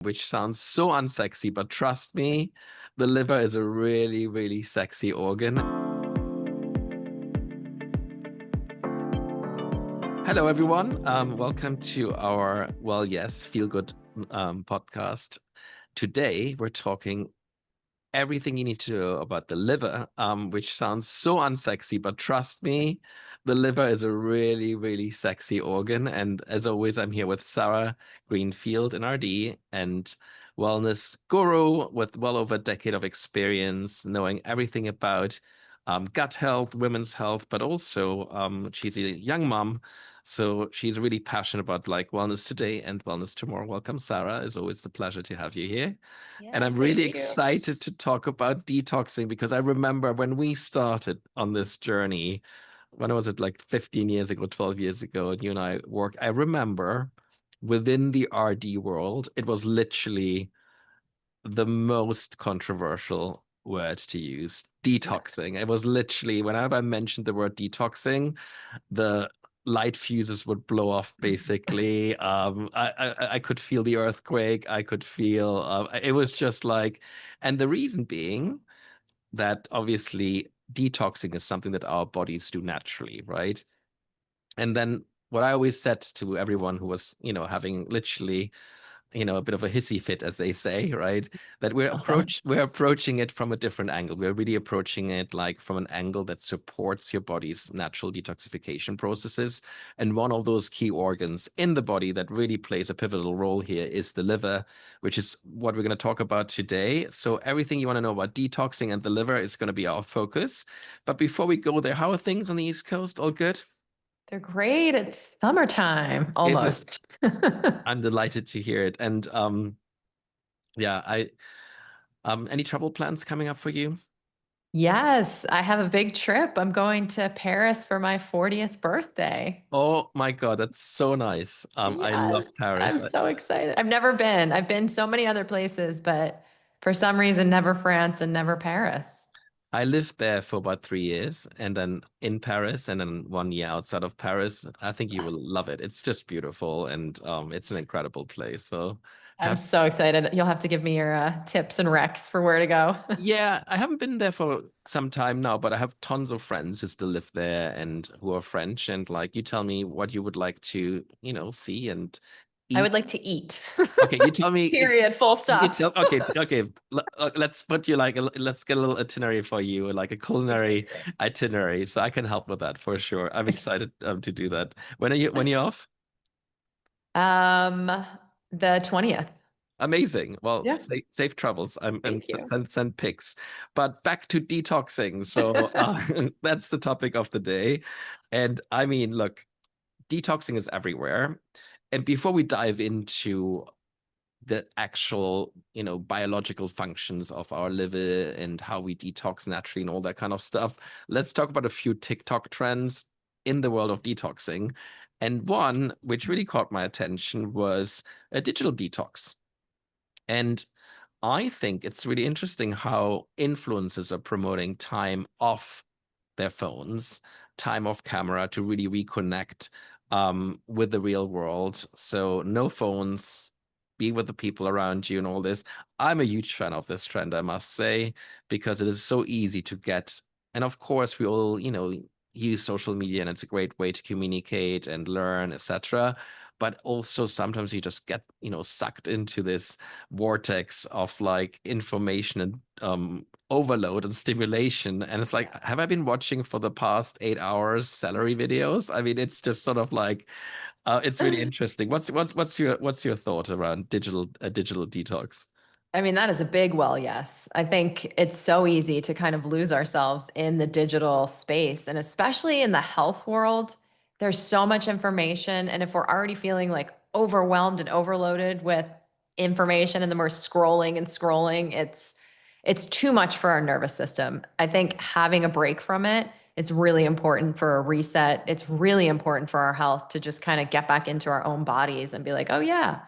which sounds so unsexy, but trust me, the liver is a really, really sexy organ. Hello, everyone. Welcome to our WellYES Feel Good podcast. Today, we're talking everything you need to know about the liver, which sounds so unsexy, but trust me, the liver is a really, really sexy organ. And as always, I'm here with Sarah Greenfield, an RD and wellness guru with well over a decade of experience, knowing everything about gut health, women's health, but also she's a young mom. So she's really passionate about like wellness today and wellness tomorrow. Welcome, Sarah. It's always a pleasure to have you here. And Yes, I'm thank really you. excited to talk about detoxing because I remember when we started on this journey, when was it, like 15 years ago, 12 years ago, and you and I worked, I remember within the RD world, it was literally the most controversial word to use, detoxing. It was literally, whenever I mentioned the word detoxing, the light fuses would blow off basically. I could feel the earthquake. I could feel it was just like, and the reason being that obviously detoxing is something that our bodies do naturally, right? And then what I always said to everyone who was, having literally a bit of a hissy fit, as they say, right? That we're approaching it from a different angle. We're really approaching it like from an angle that supports your body's natural detoxification processes. And one of those key organs in the body that really plays a pivotal role here is the liver, which is what we're going to talk about today. So everything you want to know about detoxing and the liver is going to be our focus. But before we go there, how are things on the East Coast? All good? They're great. It's summertime, Is it? almost. I'm delighted to hear it. And yeah, any travel plans coming up for you? Yes, I have a big trip. I'm going to Paris for my 40th birthday. Oh my God, that's so nice. I love Yes, Paris. I'm so excited. I've never been. I've been so many other places, but for some reason, never France and never Paris. I lived there for about 3 years and then in Paris and then 1 year outside of Paris. I think you will love it. It's just beautiful and it's an incredible place. So I'm have so excited. You'll have to give me your tips and recs for where to go. yeah, I haven't been there for some time now, but I have tons of friends who still live there and who are French. And like, you tell me what you would like to, see and I eat. would like to eat. Okay, you tell me. Period. Full You stop. tell, okay, okay. Let's put you like let's get a little itinerary for you, like a culinary Amazing. itinerary. So I can help with that for sure. I'm excited to do that. When are you off? Um, the 20th. Amazing. Well, Yeah. safe travels. And Thank you. send pics. But back to detoxing. So that's the topic of the day. And I mean, look, detoxing is everywhere. And before we dive into the actual, biological functions of our liver and how we detox naturally and all that kind of stuff, let's talk about a few TikTok trends in the world of detoxing. And one which really caught my attention was a digital detox. And I think it's really interesting how influencers are promoting time off their phones, time off camera to really reconnect with the real world. So no phones, be with the people around you and all this. I'm a huge fan of this trend, I must say, because it is so easy to get. And of course, we all, use social media and it's a great way to communicate and learn, etc. But also sometimes you just get, sucked into this vortex of like information and overload and stimulation. And it's like, Yeah. have I been watching for the past 8 hours salary videos? I mean, it's just sort of like, it's really interesting. What's your thought around digital detox? I mean, that is a big well, yes. I think it's so easy to kind of lose ourselves in the digital space. And especially in the health world, there's so much information. And if we're already feeling like overwhelmed and overloaded with information and then we're scrolling and scrolling, it's too much for our nervous system. I think having a break from it is really important for a reset. It's really important for our health to just kind of get back into our own bodies and be like, oh yeah,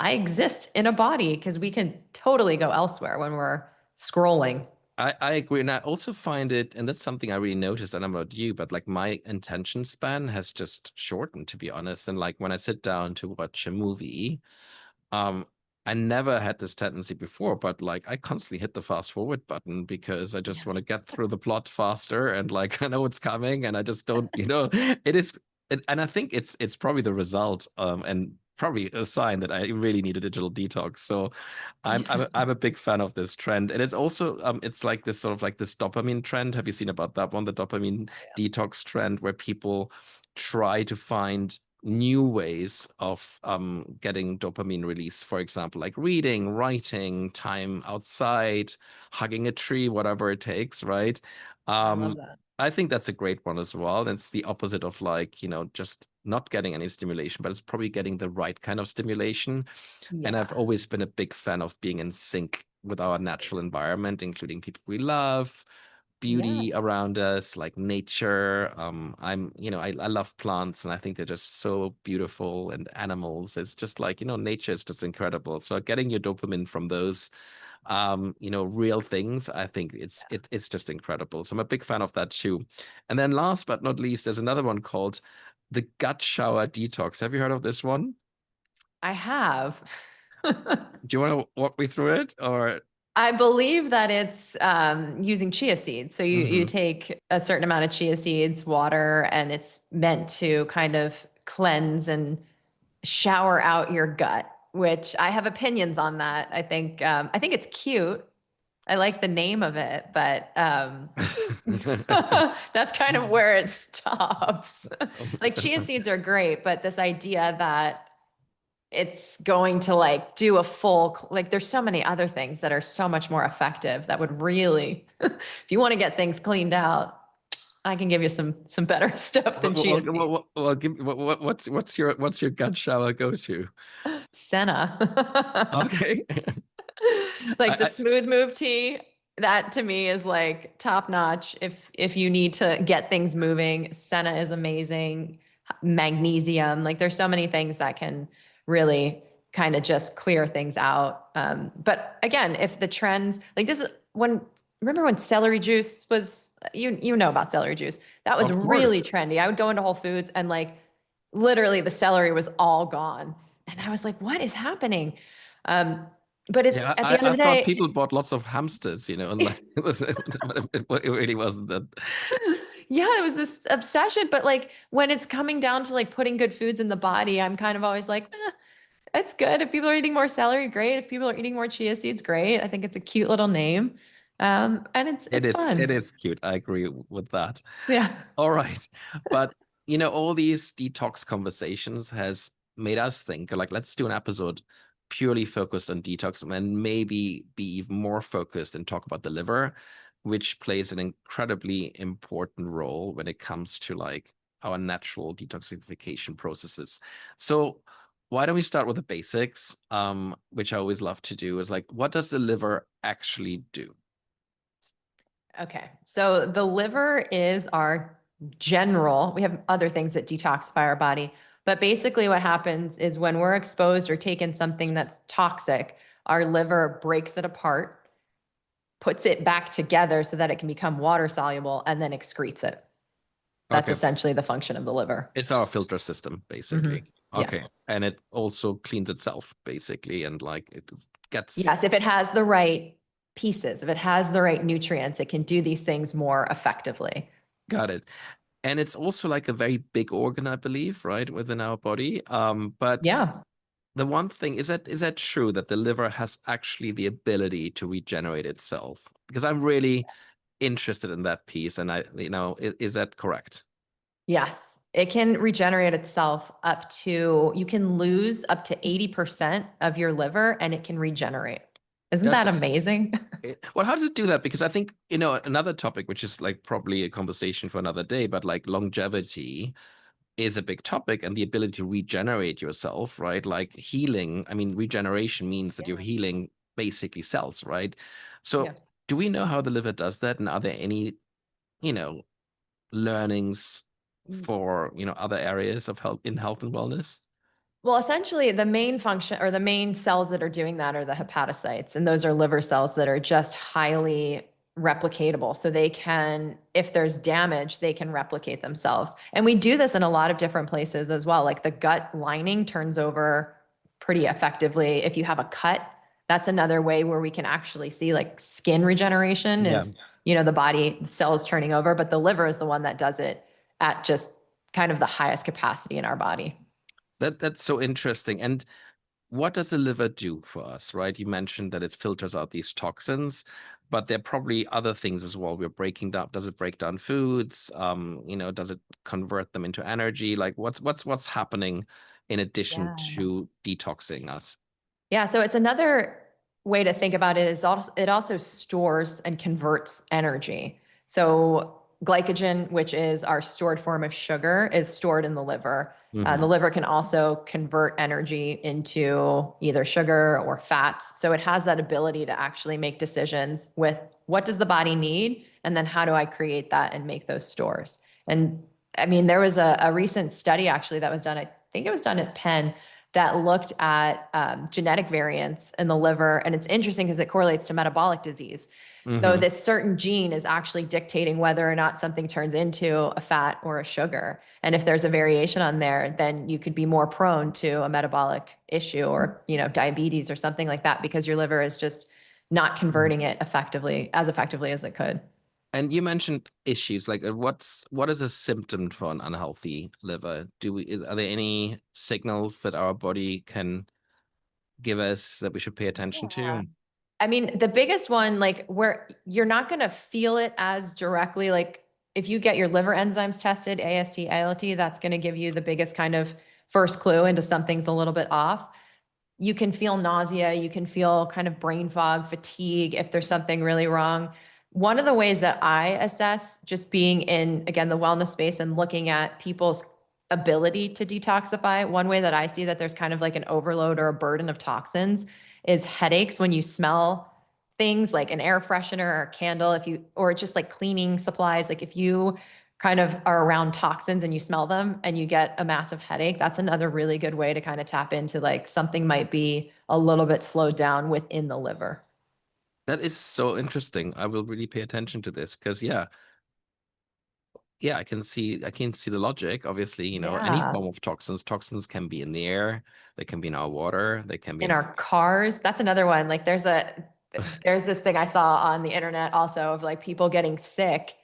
I exist in a body, because we can totally go elsewhere when we're scrolling. I agree. And I also find it, and that's something I really noticed, I don't know about you, but like my attention span has just shortened, to be honest. And like when I sit down to watch a movie, um, I never had this tendency before, but like I constantly hit the fast forward button because I just Yeah, want to get through the plot faster and like I know it's coming and I just don't, it is and I think it's probably the result and probably a sign that I really need a digital detox. So I'm a big fan of this trend. And it's also it's like this sort of like this dopamine trend. Have you seen about that one, the dopamine detox trend where people try to find new ways of getting dopamine release, for example, like reading, writing, time outside, hugging a tree, whatever it takes, right? I love Um, that. I think that's a great one as well. And it's the opposite of like, just not getting any stimulation, but it's probably getting the right kind of stimulation. And I've Yeah. always been a big fan of being in sync with our natural environment, including people we love, beauty Yes. around us, like nature. I love plants and I think they're just so beautiful, and animals. It's just like, nature is just incredible. So getting your dopamine from those real things, I think it's just incredible. So I'm a big fan of that too. And then last but not least, there's another one called the gut shower detox. Have you heard of this one? I have. Do you want to walk me through it or? I believe that it's using chia seeds. So you Mhm. take a certain amount of chia seeds, water, and it's meant to kind of cleanse and shower out your gut, which I have opinions on that. I think it's cute. I like the name of it, but that's kind of where it stops. Like chia seeds are great, but this idea that it's going to like do a full, like there's so many other things that are so much more effective that would really, if you want to get things cleaned out, I can give you some better stuff than chia seeds. What's your gut shower go to? Senna. Okay. Like the I, smooth move tea, that to me is like top notch. If you need to get things moving, Senna is amazing. Magnesium, like there's so many things that can really kind of just clear things out. But again, if the trends like this is when remember when celery juice was you know about celery juice. That was of really course. trendy. I would go into Whole Foods and like literally the celery was all gone. And I was like, what is happening? Um, but it's Yeah, at the I, end of I the thought day, people bought lots of hamsters, and like it really wasn't that. yeah, it was this obsession. But like when it's coming down to like putting good foods in the body, I'm kind of always like, it's good. If people are eating more celery, great. If people are eating more chia seeds, great. I think it's a cute little name. And It it's is, it fun. is cute. I agree with that. Yeah. All right. But all these detox conversations has made us think like, let's do an episode purely focused on detox and maybe be even more focused and talk about the liver, which plays an incredibly important role when it comes to like our natural detoxification processes. So why don't we start with the basics, which I always love to do is like, what does the liver actually do? Okay. So the liver is our general, we have other things that detoxify our body, but basically what happens is when we're exposed or taken something that's toxic, our liver breaks it apart, puts it back together so that it can become water soluble and then excretes it. That's Okay. essentially the function of the liver. It's our filter system, Hmm. basically. Yeah. Okay. And it also cleans itself, basically, and like it gets Yes. If it has the right pieces, if it has the right nutrients, it can do these things more effectively. got it. And it's also like a very big organ, I believe, right, within our body. But Yeah. the one thing is that true that the liver has actually the ability to regenerate itself? Because I'm really interested in that piece, and is that correct? Yes, it can regenerate itself up to, you can lose up to 80% of your liver and it can regenerate. Isn't That's that amazing? well, how does it do that? Because I think, another topic, which is like probably a conversation for another day, but like longevity is a big topic and the ability to regenerate yourself, right? Like healing. I mean, regeneration means that you're Yeah. healing basically cells, right? Yeah. So, do we know how the liver does that? And are there any, you know, learnings for, other areas of health and wellness? Well, essentially, the main function or the main cells that are doing that are the hepatocytes, and those are liver cells that are just highly replicatable. So they can, if there's damage, they can replicate themselves. And we do this in a lot of different places as well. Like the gut lining turns over pretty effectively. If you have a cut, that's another way where we can actually see like skin regeneration Yeah. is, the body cells turning over, but the liver is the one that does it at just kind of the highest capacity in our body. That's so interesting. And what does the liver do for us, right? You mentioned that it filters out these toxins, but there are probably other things as well. We're breaking down. Does it break down foods? Does it convert them into energy? Like what's happening in addition Yeah. to detoxing us? Yeah, so it's another way to think about it is also it also stores and converts energy. So glycogen, which is our stored form of sugar, is stored in the liver. The liver can also convert energy into either sugar or fats. So it has that ability to actually make decisions with what does the body need, and then how do I create that and make those stores. And I mean, there was a recent study actually that was done, I think it was done at Penn, that looked at genetic variants in the liver. And it's interesting because it correlates to metabolic disease. So Hmm. this certain gene is actually dictating whether or not something turns into a fat or a sugar. And if there's a variation on there, then you could be more prone to a metabolic issue or, diabetes or something like that because your liver is just not converting it effectively as it could. And you mentioned issues like what is a symptom for an unhealthy liver? Are there any signals that our body can give us that we should pay attention Yeah. to? I mean, the biggest one, like where you're not going to feel it as directly, like if you get your liver enzymes tested, AST, ALT, that's going to give you the biggest kind of first clue into something's a little bit off. You can feel nausea, you can feel kind of brain fog, fatigue if there's something really wrong. One of the ways that I assess just being in, again, the wellness space and looking at people's ability to detoxify, one way that I see that there's kind of like an overload or a burden of toxins is headaches when you smell things like an air freshener or a candle, or just like cleaning supplies. Like if you kind of are around toxins and you smell them and you get a massive headache, that's another really good way to kind of tap into like something might be a little bit slowed down within the liver. That is so interesting. I will really pay attention to this because yeah, I can see the logic. Obviously, any Yeah. form of toxins can be in the air, they can be in our water, they can be In in our cars, that's another one. Like there's this thing I saw on the internet also of like people getting sick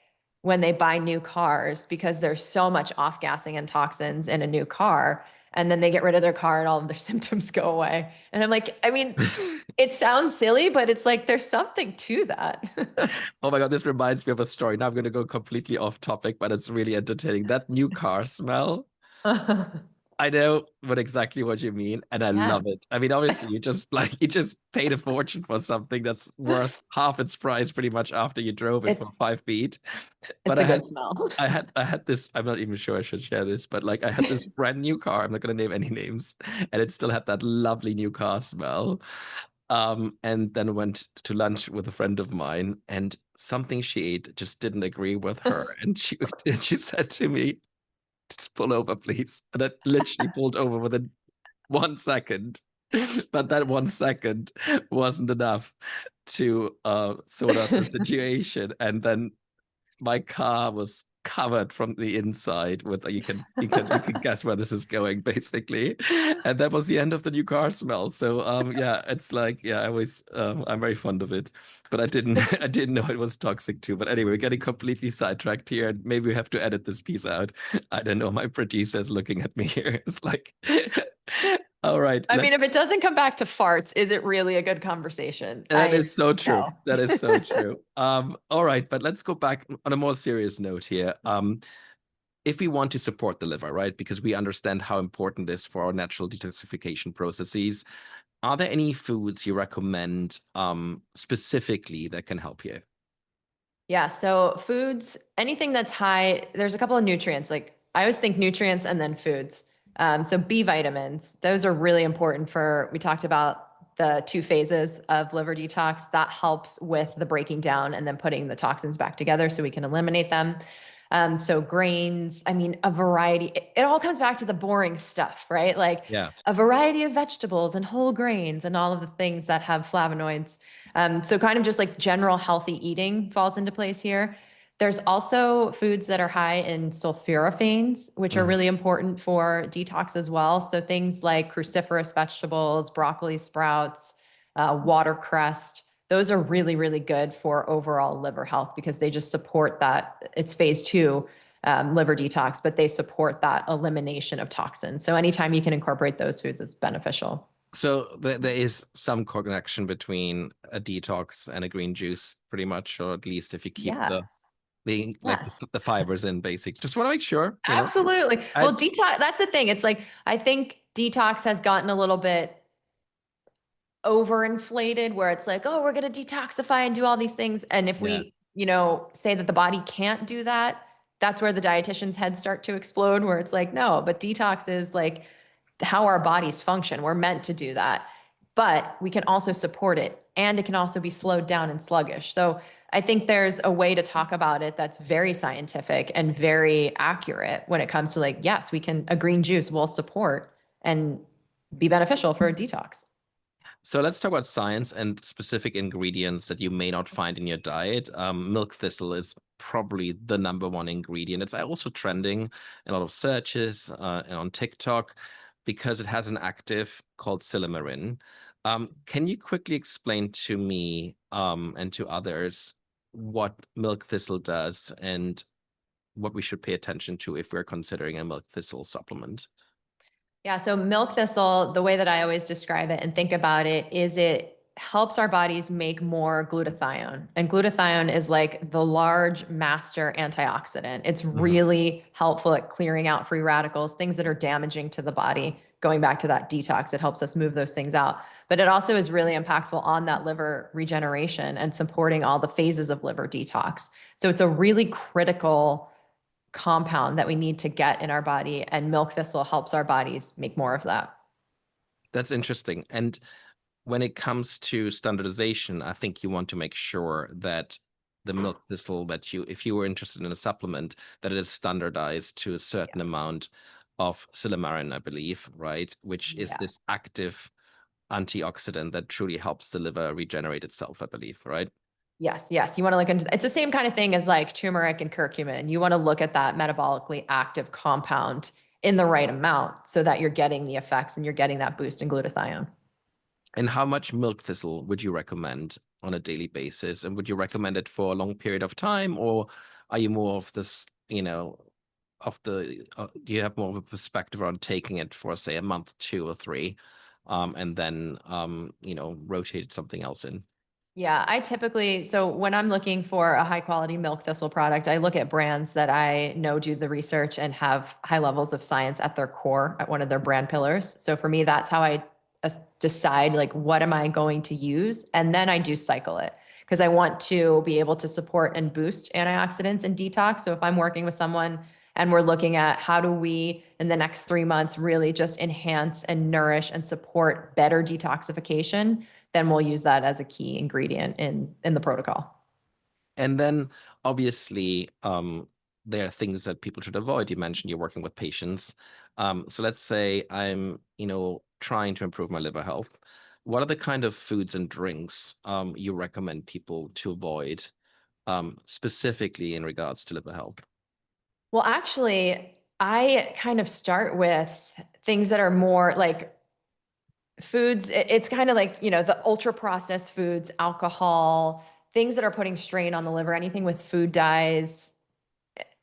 when they buy new cars because there's so much off-gassing and toxins in a new car. And then they get rid of their car and all of their symptoms go away. And I'm like, I mean, it sounds silly, but it's like there's something to that. Oh my God, this reminds me of a story. Now I'm going to go completely off topic, but it's really entertaining. That new car smell. I know exactly what you mean, and I love Yes. it. I mean, obviously, you just paid a fortune for something that's worth half its price pretty much after you drove it for It's 5 feet. But it's a good smell. I had this. I'm not even sure I should share this, but like I had this brand new car. I'm not going to name any names, and it still had that lovely new car smell. And then went to lunch with a friend of mine, and something she ate just didn't agree with her, and she said to me, just pull over, please. And I literally pulled over within 1 second. But that 1 second wasn't enough to sort out the situation. And then my car was covered from the inside with you can guess where this is going basically. And that was the end of the new car smell. So yeah, it's like yeah, I'm very fond of it, but I didn't know it was toxic too. But anyway, we're getting completely sidetracked here, and maybe we have to edit this piece out. I don't know, my producer's looking at me here. It's like all right, I mean, let's if it doesn't come back to farts, is it really a good conversation? that I is so true. know. That is so true. All right, but let's go back on a more serious note here. If we want to support the liver, right, because we understand how important it is for our natural detoxification processes, are there any foods you recommend specifically that can help here? Yeah. So foods, anything that's high, there's a couple of nutrients. Like I always think nutrients and then foods. So B vitamins, those are really important we talked about the two phases of liver detox that helps with the breaking down and then putting the toxins back together so we can eliminate them. So grains, I mean, a variety, it all comes back to the boring stuff, right? Like Yeah. a variety of vegetables and whole grains and all of the things that have flavonoids. So kind of just like general healthy eating falls into place here. There's also foods that are high in sulforaphanes, which are Mhm. really important for detox as well. So things like cruciferous vegetables, broccoli sprouts, watercress, those are really, really good for overall liver health because they just support that. It's phase two liver detox, but they support that elimination of toxins. So anytime you can incorporate those foods, it's beneficial. So there is some connection between a detox and a green juice, pretty much, or at least if you keep Yes. Yes. the fibers in basic. Just want to make sure, you know. Absolutely. I Well, detox, that's the thing. It's like, I think detox has gotten a little bit overinflated where it's like, oh, we're going to detoxify and do all these things. And if Yeah. we, say that the body can't do that, that's where the dietitian's heads start to explode, where it's like, no, but detox is like how our bodies function. We're meant to do that, but we can also support it and it can also be slowed down and sluggish. So I think there's a way to talk about it that's very scientific and very accurate when it comes to like, yes, we can, a green juice will support and be beneficial for a detox. So let's talk about science and specific ingredients that you may not find in your diet. Milk thistle is probably the number one ingredient. It's also trending in a lot of searches and on TikTok because it has an active called silymarin. Can you quickly explain to me and to others what milk thistle does and what we should pay attention to if we're considering a milk thistle supplement? Yeah, so milk thistle, the way that I always describe it and think about it is it helps our bodies make more glutathione. And glutathione is like the large master antioxidant. It's Mhm. really helpful at clearing out free radicals, things that are damaging to the body. Going back to that detox, it helps us move those things out. But it also is really impactful on that liver regeneration and supporting all the phases of liver detox. So it's a really critical compound that we need to get in our body, and milk thistle helps our bodies make more of that. That's interesting. And when it comes to standardization, I think you want to make sure that the milk thistle that if you were interested in a supplement, that it is standardized to a certain amount of silymarin, I believe, right? Which is Yeah. this active antioxidant that truly helps the liver regenerate itself, I believe, right? Yes, yes. You want to look into it's the same kind of thing as like turmeric and curcumin. You want to look at that metabolically active compound in the right amount so that you're getting the effects and you're getting that boost in glutathione. And how much milk thistle would you recommend on a daily basis? And would you recommend it for a long period of time, or are you more of this, do you have more of a perspective on taking it for, say, a month, 2 or 3, and then, rotate something else in? Yeah, I typically, so when I'm looking for a high quality milk thistle product, I look at brands that I know do the research and have high levels of science at their core, at one of their brand pillars. So for me, that's how I decide like what am I going to use, and then I do cycle it because I want to be able to support and boost antioxidants and detox. So if I'm working with someone and we're looking at how do we in the next 3 months really just enhance and nourish and support better detoxification, then we'll use that as a key ingredient in the protocol. And then obviously, there are things that people should avoid. You mentioned you're working with patients. So let's say I'm, trying to improve my liver health. What are the kind of foods and drinks you recommend people to avoid, specifically in regards to liver health? Well, actually, I kind of start with things that are more like foods. It's kind of like, the ultra processed foods, alcohol, things that are putting strain on the liver, anything with food dyes,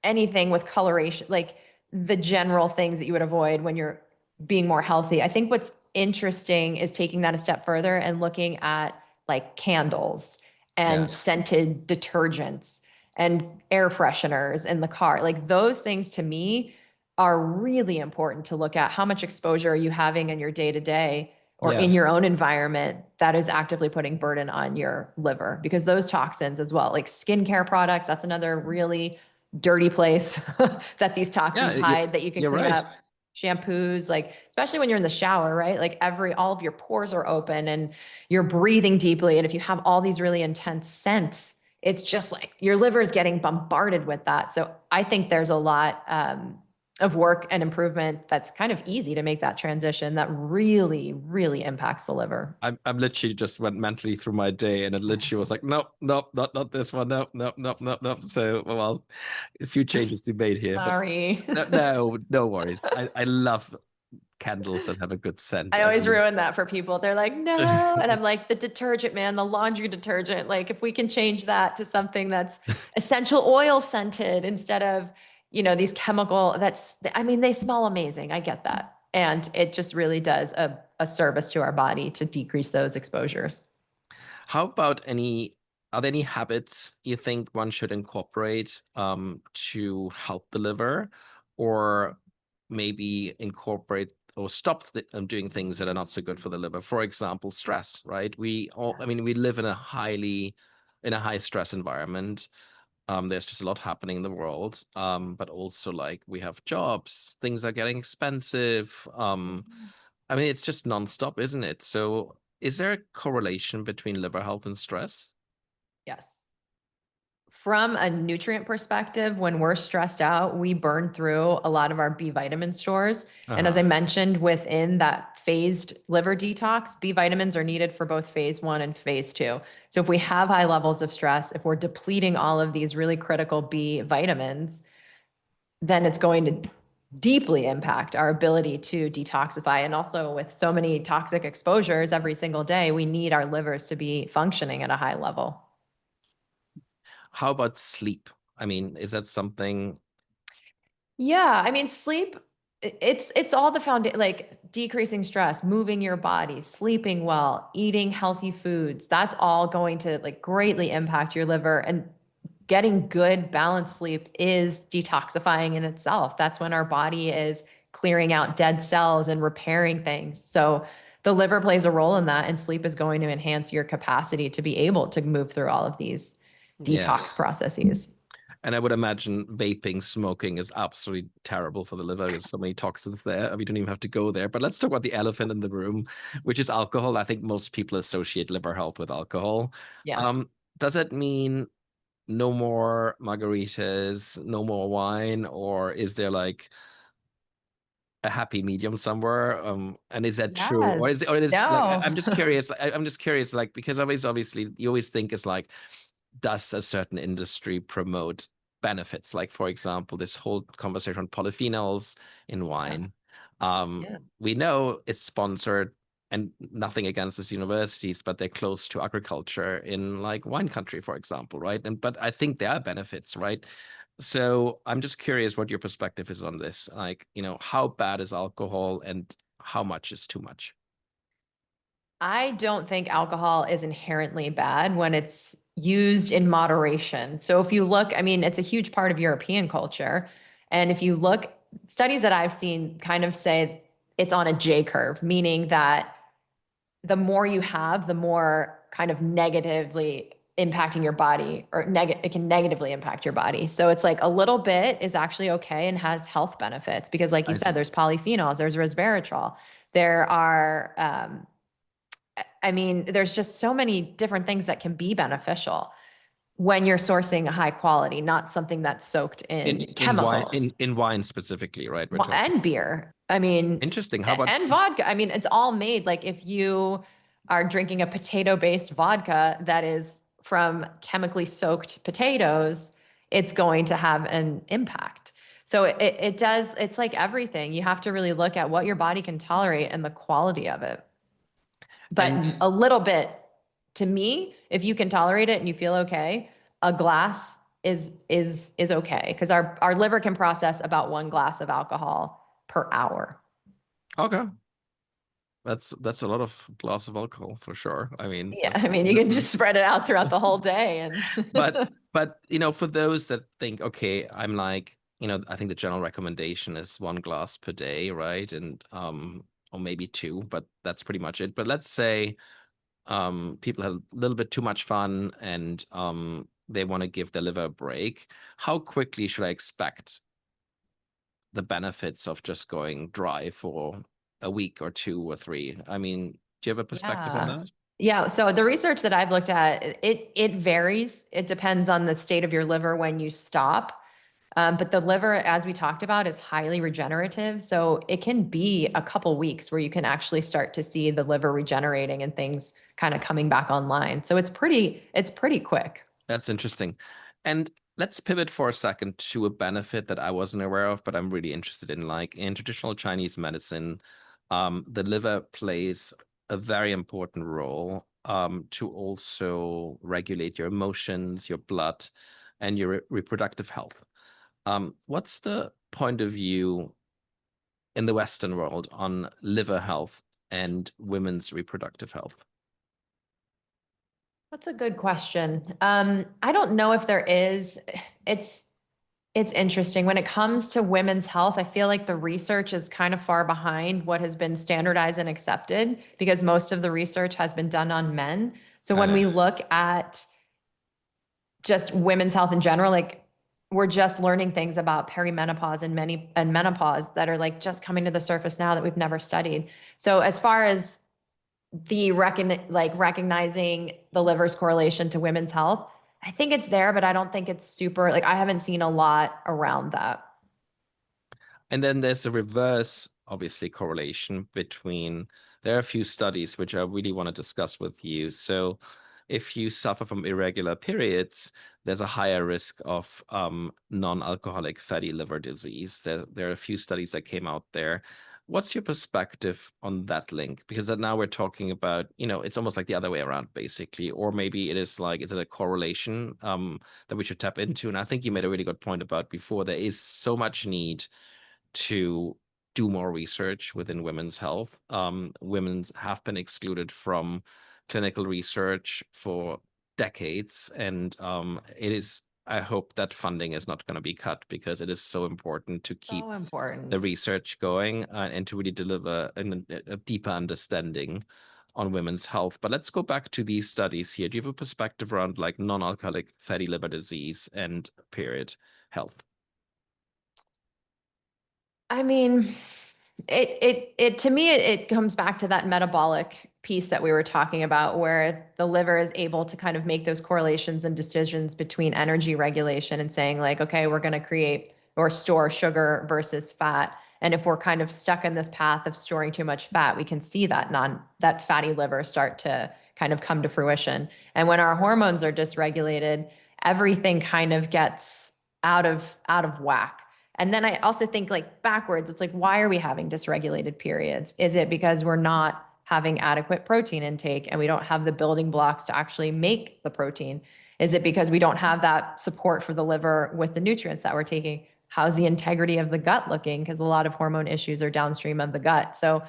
anything with coloration, like the general things that you would avoid when you're being more healthy. I think what's interesting is taking that a step further and looking at like candles Yeah. and scented detergents and air fresheners in the car. Like those things to me are really important to look at. How much exposure are you having in your day to day or Yeah. in your own environment that is actively putting burden on your liver? Because those toxins as well, like skincare products, that's another really dirty place that these Yeah. toxins hide that you can You're clean right. up. Shampoos, like especially when you're in the shower, right? Like all of your pores are open and you're breathing deeply. And if you have all these really intense scents, it's just like your liver is getting bombarded with that. So I think there's a lot of work and improvement that's kind of easy to make that transition that really, really impacts the liver. I'm literally just went mentally through my day, and it literally was like, nope, nope, not this one, nope, nope, nope, nope, nope. So, well, a few changes to be made here, but Sorry. no worries. I love candles that have a good scent. I I always mean, ruin that for people. They're like, no. And I'm like, the detergent, man, the laundry detergent. Like, if we can change that to something that's essential oil scented instead of, these chemical, I mean, they smell amazing. I get that. And it just really does a service to our body to decrease those exposures. how about are there any habits you think one should incorporate to help the liver, or maybe incorporate or stop doing things that are not so good for the liver? For example, stress, right? I mean, we live in a high stress environment. There's just a lot happening in the world, but also like we have jobs, things are getting expensive. I mean, it's just nonstop, isn't it? So, is there a correlation between liver health and stress? Yes. From a nutrient perspective, when we're stressed out, we burn through a lot of our B vitamin stores. And as Uh-huh. I mentioned, within that phased liver detox, B vitamins are needed for both phase 1 and phase 2. So if we have high levels of stress, if we're depleting all of these really critical B vitamins, then it's going to deeply impact our ability to detoxify. And also, with so many toxic exposures every single day, we need our livers to be functioning at a high level. How about sleep? I mean, is that something? Yeah, I mean, sleep, it's all the foundation, like decreasing stress, moving your body, sleeping well, eating healthy foods. That's all going to like greatly impact your liver. And getting good balanced sleep is detoxifying in itself. That's when our body is clearing out dead cells and repairing things. So the liver plays a role in that, and sleep is going to enhance your capacity to be able to move through all of these Yeah. detox processes. And I would imagine vaping, smoking is absolutely terrible for the liver. There's so many toxins there. We don't even have to go there. But let's talk about the elephant in the room, which is alcohol. I think most people associate liver health with alcohol. Yeah. Um, does it mean no more margaritas, no more wine, or is there like a happy medium somewhere? And is that true, or Yes. is like No. I'm just curious. I'm just curious, like because always obviously you always think it's like, does a certain industry promote benefits? Like, for example, this whole conversation on polyphenols in Yeah. wine. Yeah. We know it's sponsored, and nothing against these universities, but they're close to agriculture in like wine country, for example, right? And but I think there are benefits, right? So I'm just curious what your perspective is on this. Like, how bad is alcohol and how much is too much? I don't think alcohol is inherently bad when it's used in moderation. So if you look, I mean, it's a huge part of European culture. And if you look, studies that I've seen kind of say it's on a J curve, meaning that the more you have, the more kind of negatively impacting your body, or it can negatively impact your body. So it's like a little bit is actually okay and has health benefits because, like you I said, see. there's polyphenols, there's resveratrol, there are I mean, there's just so many different things that can be beneficial when you're sourcing a high quality, not something that's soaked in In wine, chemicals. in wine specifically, right? We're talking. And beer. I mean, Interesting. How about and vodka. I mean, it's all made like if you are drinking a potato-based vodka that is from chemically soaked potatoes, it's going to have an impact. So it does, it's like everything. You have to really look at what your body can tolerate and the quality of it. But and a little bit, to me, if you can tolerate it and you feel okay, a glass is okay because our liver can process about 1 glass of alcohol per hour. okay, that's a lot of glass of alcohol for sure. I mean, Yeah, I mean, you can just spread it out throughout the whole day and but for those that think, okay, I'm like, I think the general recommendation is 1 glass per day, right? And or maybe two, but that's pretty much it. But let's say people have a little bit too much fun, and they want to give their liver a break. How quickly should I expect the benefits of just going dry for a week or 2 or 3? I mean, do you have a perspective on yeah. that? Yeah, so the research that I've looked at, it varies. It depends on the state of your liver when you stop. But the liver, as we talked about, is highly regenerative. So it can be a couple weeks where you can actually start to see the liver regenerating and things kind of coming back online. So it's pretty quick. That's interesting. And let's pivot for a second to a benefit that I wasn't aware of, but I'm really interested in. Like in traditional Chinese medicine, the liver plays a very important role to also regulate your emotions, your blood, and your reproductive health. What's the point of view in the Western world on liver health and women's reproductive health? That's a good question. I don't know if there is. It's it's interesting. When it comes to women's health, I feel like the research is kind of far behind what has been standardized and accepted because most of the research has been done on men. So I when know. we look at just women's health in general, like we're just learning things about perimenopause and menopause that are like just coming to the surface now that we've never studied. So as far as the recognizing the liver's correlation to women's health, I think it's there, but I don't think it's super, like I haven't seen a lot around that. And then there's a reverse, obviously, correlation between, there are a few studies which I really want to discuss with you. So if you suffer from irregular periods, there's a higher risk of non-alcoholic fatty liver disease. There are a few studies that came out there. What's your perspective on that link? Because now we're talking about, it's almost like the other way around, basically. Or maybe it is like, is it a correlation that we should tap into? And I think you made a really good point about before. There is so much need to do more research within women's health. Women's have been excluded from clinical research for decades, and it is. I hope that funding is not going to be cut because it is so important to keep So the important. research going and to really deliver a deeper understanding on women's health. But let's go back to these studies here. Do you have a perspective around like non-alcoholic fatty liver disease and period health? I mean, it to me it comes back to that metabolic piece that we were talking about where the liver is able to kind of make those correlations and decisions between energy regulation and saying like, okay, we're going to create or store sugar versus fat. And if we're kind of stuck in this path of storing too much fat, we can see that fatty liver start to kind of come to fruition. And when our hormones are dysregulated, everything kind of gets out of whack. And then I also think like backwards, it's like, why are we having dysregulated periods? Is it because we're not having adequate protein intake and we don't have the building blocks to actually make the protein? Is it because we don't have that support for the liver with the nutrients that we're taking? How's the integrity of the gut looking? Because a lot of hormone issues are downstream of the gut. So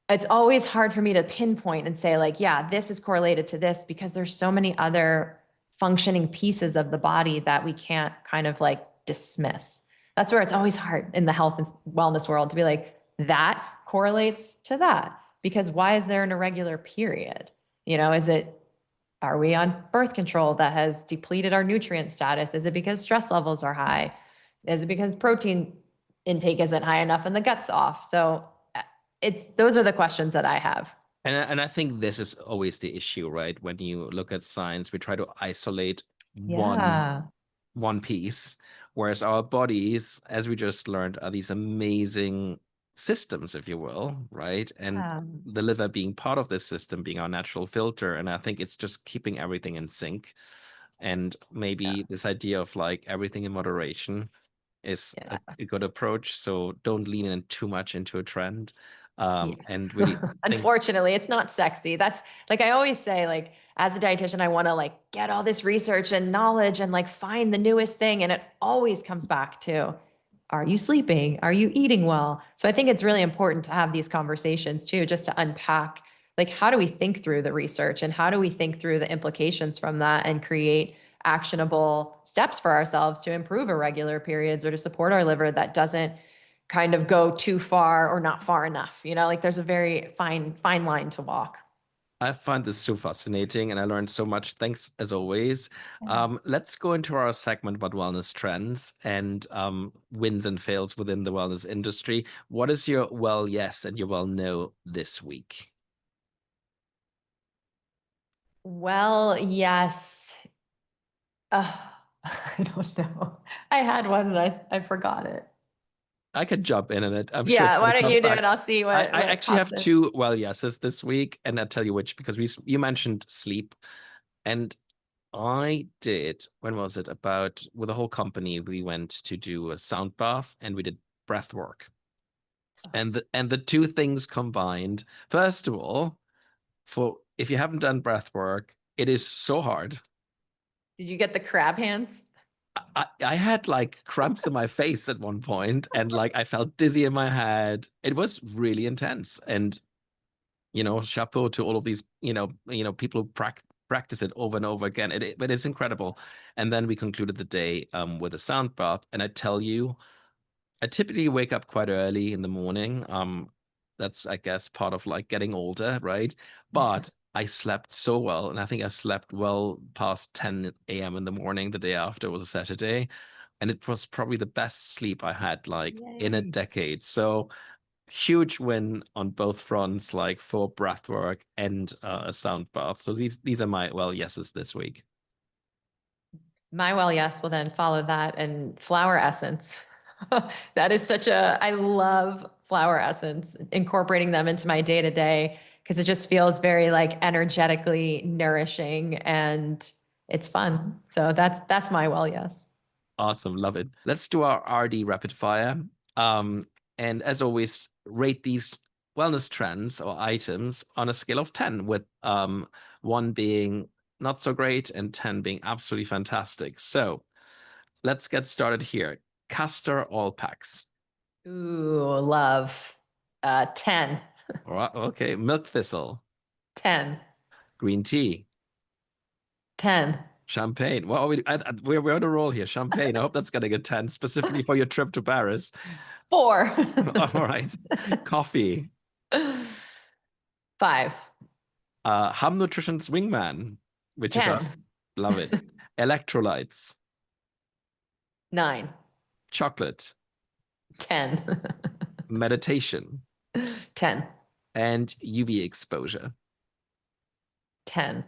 it's always hard for me to pinpoint and say like, yeah, this is correlated to this because there's so many other functioning pieces of the body that we can't kind of like dismiss. That's where it's always hard in the health and wellness world to be like, that correlates to that because why is there an irregular period? Are we on birth control that has depleted our nutrient status? Is it because stress levels are high? Is it because protein intake isn't high enough and the gut's off? So those are the questions that I have. And I think this is always the issue, right? When you look at science, we try to isolate one Yeah. one piece, whereas our bodies, as we just learned, are these amazing systems, if you will, right? And the liver being part of this system, being our natural filter. And I think it's just keeping everything in sync. And Yeah. maybe this idea of like everything in moderation is Yeah. a good approach. So don't lean in too much into a trend. Yeah. And really think. Unfortunately, it's not sexy. That's like I always say, like, as a dietitian, I want to like get all this research and knowledge and like find the newest thing. And it always comes back to, are you sleeping? Are you eating well? So I think it's really important to have these conversations too, just to unpack like how do we think through the research and how do we think through the implications from that and create actionable steps for ourselves to improve irregular periods or to support our liver that doesn't kind of go too far or not far enough. Like there's a very fine line to walk. I find this so fascinating and I learned so much. Thanks as always. Let's go into our segment about wellness trends and wins and fails within the wellness industry. What is your well yes and your well no this week? Well, yes. Ugh. I don't know. I had one and I forgot it. I could jump in it. I'm sure it's Yeah, going why to don't come you do back. it? I'll see I what actually pops have in. two well yeses this week, and I'll tell you which because you mentioned sleep, and I did, when was it? About with the whole company, we went to do a sound bath and we did breath work. And the two things combined, first of all, for if you haven't done breath work, it is so hard. Did you get the crab hands? I had like cramps in my face at one point and like I felt dizzy in my head. It was really intense. And chapeau to all of these, people who practice it over and over again. But it's incredible. And then we concluded the day with a sound bath. And I tell you, I typically wake up quite early in the morning. That's, I guess, part of like getting older, right? But I slept so well, and I think I slept well past 10 a.m. in the morning the day after. It was a Saturday, and it was probably the best sleep I had like in a Yay. decade. So huge win on both fronts, like for breathwork and a sound bath. So these are my well yeses this week. My well, yes, will then follow that and flower essence. That is I love flower essence, incorporating them into my day to day because it just feels very like energetically nourishing and it's fun. So that's my well, yes. Awesome, love it. Let's do our RD rapid fire. And as always, rate these wellness trends or items on a scale of 10, with 1 being not so great and 10 being absolutely fantastic. So let's get started here. Castor oil packs. Ooh, love. 10. All right, okay. Milk thistle. 10. Green tea. 10. Champagne. Well, we're on a roll here. Champagne. I hope that's getting a 10, specifically for your trip to Paris. 4. All right. Coffee. 5. Hum Nutrition's Wingman, which is 10. love it. Electrolytes. 9. Chocolate. 10. Meditation. 10. And UV exposure. 10.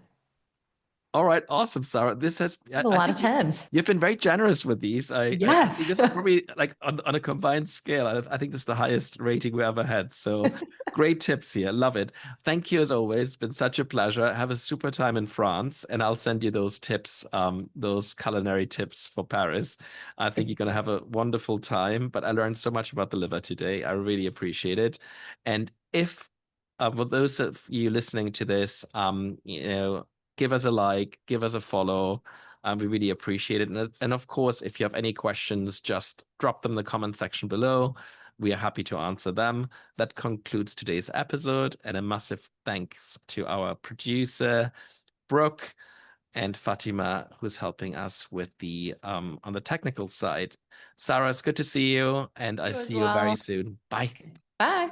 All right, awesome, Sarah. This has That's a I lot of think 10s. you've been very generous with these. I think Yes. this is probably like on a combined scale. I think this is the highest rating we ever had. So great tips here. Love it. Thank you as always. Been such a pleasure. Have a super time in France, and I'll send you those tips, those culinary tips for Paris. I think you're gonna have a wonderful time. But I learned so much about the liver today. I really appreciate it. And if for those of you listening to this, give us a like, give us a follow. We really appreciate it. And of course, if you have any questions, just drop them in the comment section below. We are happy to answer them. That concludes today's episode. And a massive thanks to our producer, Brooke, and Fatima, who's helping us with the on the technical side. Sarah, it's good to see you, and I You as see you very well. soon. Bye. Bye.